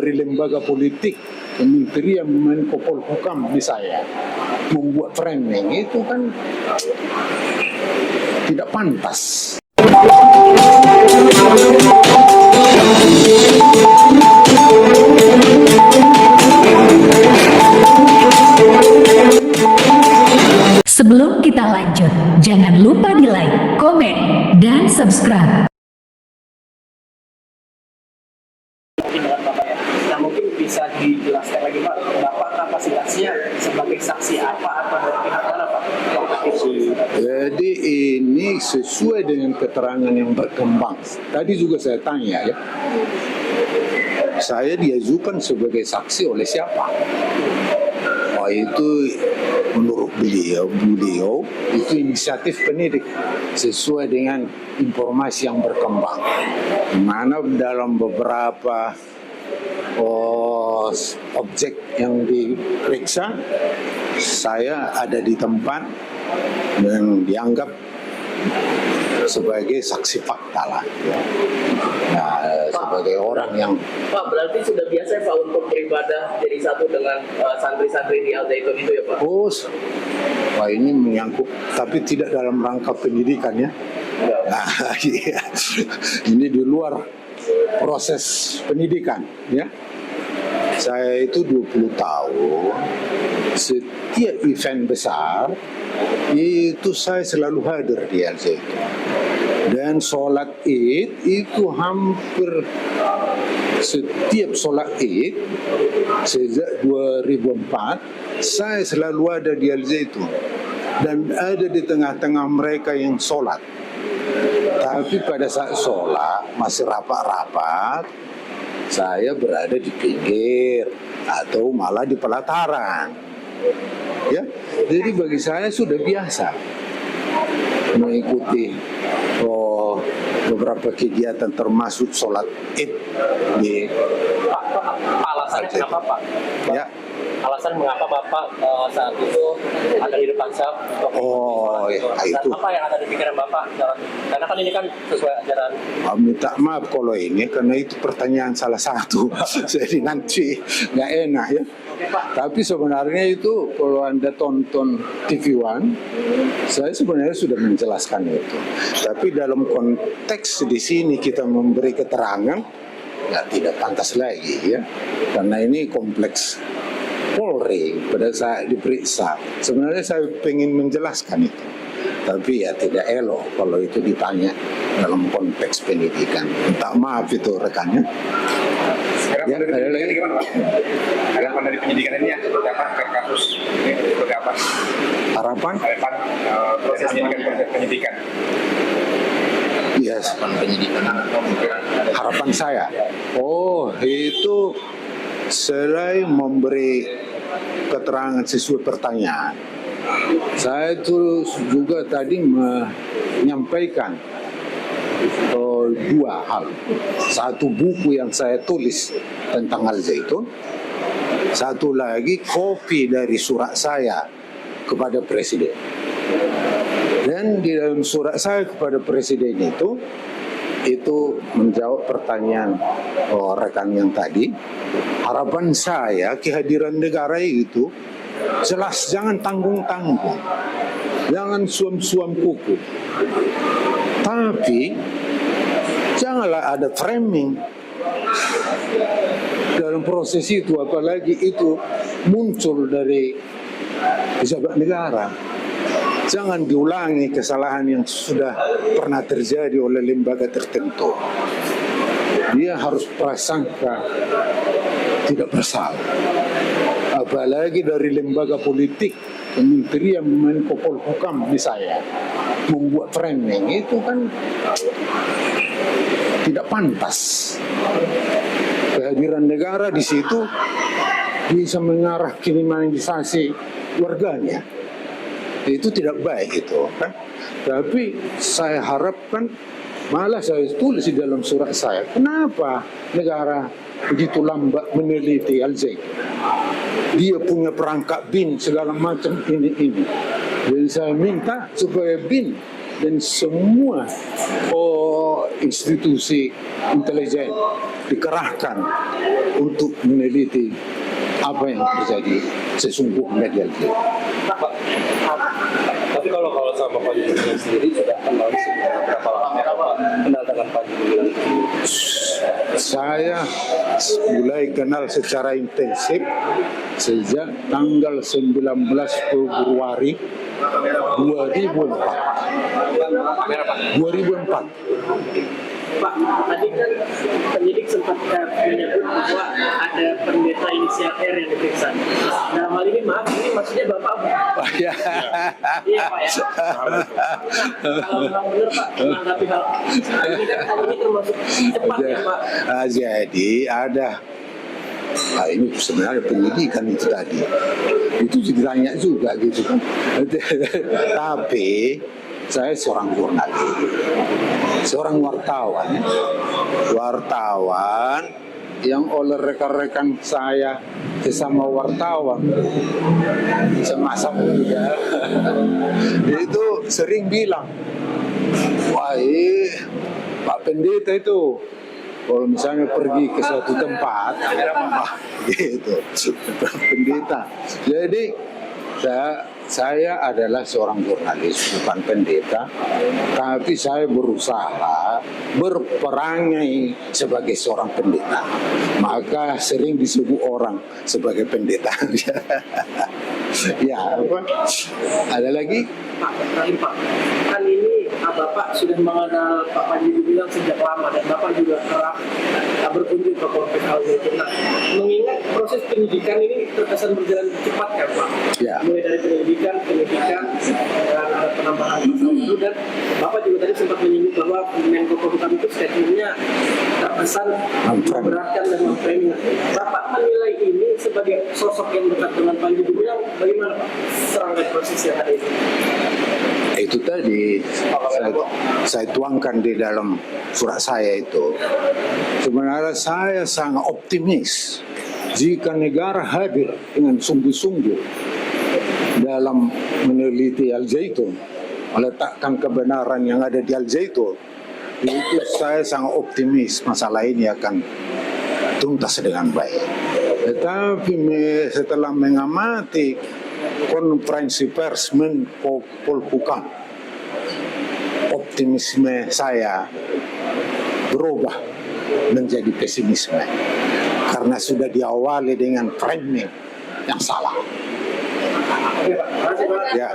dari lembaga politik, Kementerian Menko Polhukam misalnya, membuat framing itu kan tidak pantas. Sebelum kita lanjut, jangan lupa di like, komen, dan subscribe. Nah, mungkin bisa dijelaskan lagi Pak, Bapak kapasitasnya sebagai saksi apa atau dari pihak mana Pak? Jadi ini sesuai dengan keterangan yang berkembang. Tadi juga saya tanya ya, saya diajukan sebagai saksi oleh siapa? Oh itu menurut beliau itu inisiatif penyidik sesuai dengan informasi yang berkembang. Di mana dalam beberapa objek yang diperiksa, saya ada di tempat yang dianggap sebagai saksi fakta lah, ya. Nah, sebagai orang yang Pak, berarti sudah biasa ya Pak untuk beribadah jadi satu dengan santri-santri di Al Zaitun itu ya Pak? Wah ini menyangkut, tapi tidak dalam rangka pendidikan ya. Nah, iya. Ini di luar proses pendidikan ya. Saya itu 20 tahun, setiap event besar itu saya selalu hadir di Al Zaitun. Dan sholat Id itu hampir setiap sholat Id sejak 2004 saya selalu ada di Al Zaitun dan ada di tengah-tengah mereka yang sholat. Tapi pada saat sholat masih rapat-rapat, saya berada di pinggir atau malah di pelataran. Ya, jadi bagi saya sudah biasa mengikuti beberapa kegiatan termasuk sholat Id di Alasannya kenapa Pak? ya. Alasan mengapa Bapak saat itu ada di depan saf? Itu. Apa yang ada di pikiran Bapak? Karena kan ini kan sesuai ajaran. Minta maaf kalau ini karena itu pertanyaan salah satu. Jadi nanti nggak enak ya. Tapi sebenarnya itu kalau Anda tonton TV One, saya sebenarnya sudah menjelaskan itu. Tapi dalam konteks di sini kita memberi keterangan, ya tidak pantas lagi ya. Karena ini kompleks Polri pada saat diperiksa. Sebenarnya saya ingin menjelaskan itu. Tapi ya tidak elok kalau itu ditanya dalam konteks pendidikan. Minta maaf itu rekannya. Harapan dari penyidikan ini gimana Pak? Harapan dari penyidikan ini yang seperti apa? Kasus ini seperti apa? Harapan proses penyidikan. Yes. Harapan saya. Itu selain memberi keterangan sesuai pertanyaan, saya itu juga tadi menyampaikan dua hal. Satu buku yang saya tulis tentang Al Zaitun, satu lagi kopi dari surat saya kepada Presiden. Dan di dalam surat saya kepada Presiden itu menjawab pertanyaan rekan yang tadi. Harapan saya kehadiran negara itu jelas, jangan tanggung-tanggung, jangan suam-suam kuku, tapi janganlah ada framing dalam proses itu, apalagi itu muncul dari pejabat negara. Jangan diulangi kesalahan yang sudah pernah terjadi oleh lembaga tertentu. Dia harus prasangka tidak bersalah. Apalagi dari lembaga politik, Kementerian Menko Polhukam misalnya, membuat framing itu kan tidak pantas. Kehadiran negara di situ bisa mengarah kriminalisasi warganya. Itu tidak baik itu kan. Tapi saya harapkan, malah saya tulis di dalam surat saya, kenapa negara begitu lambat meneliti Al Zaitun? Dia punya perangkat BIN segala macam ini. Jadi saya minta supaya BIN dan semua institusi intelijen dikerahkan untuk meneliti apa yang terjadi sesungguhnya di Aljazeera. Tapi kalau sama Panji Gumilang sendiri sudah kenal berapa lama kenal dengan Panji Gumilang? Saya mulai kenal secara intensif sejak tanggal 19 Februari 2004. Pak, tadi kan penyidik sempat menyebut bahwa ada pendeta inisial R yang diperiksa. Dalam hal ini, maaf, ini maksudnya Bapak bukan? Ya. Iya Pak ya. Kalau memang benar Pak, menanggapi hal ini kan hal ini termasuk cepat ya Pak. Jadi ada. Nah, ini sebenarnya penyidikan itu tadi. Itu ditanya juga gitu kan. Tapi saya seorang jurnalis, seorang wartawan yang oleh rekan-rekan saya sesama wartawan semasa muda itu sering bilang, wah Pak Pendeta itu kalau misalnya pergi ke suatu tempat gitu pendeta. Jadi saya adalah seorang jurnalis, bukan pendeta, tapi saya berusaha berperangai sebagai seorang pendeta. Maka sering disebut orang sebagai pendeta. Ya, apa? Ada lagi? Pak, terakhir Pak, kan ini Bapak sudah mengenal Pak Panji Gumilang sejak lama dan Bapak juga kerap berkunjung ke Polres Al-Zaitun. Nah, mengingat proses penyidikan ini terkesan berjalan cepat kan Pak? Ya. Mulai dari penyidikan, dan ada penambahan pasal baru, dan Bapak juga tadi sempat menyinggung bahwa Menko Polhukam itu statementnya terkesan memberatkan dan memframing. Bapak menilai ini sebagai sosok yang dekat dengan Panji Gumilang, bagaimana Pak serangkaian proses yang ada ini? Itu tadi saya tuangkan di dalam surat saya itu. Sebenarnya saya sangat optimis jika negara hadir dengan sungguh-sungguh dalam meneliti Al-Zaitun, meletakkan kebenaran yang ada di Al-Zaitun. Itu saya sangat optimis masalah ini akan tuntas dengan baik. Tetapi setelah mengamati konferensi pers Menko Polhukam, optimisme saya berubah menjadi pesimisme karena sudah diawali dengan framing yang salah. Oke Pak, terima kasih Pak. Ya.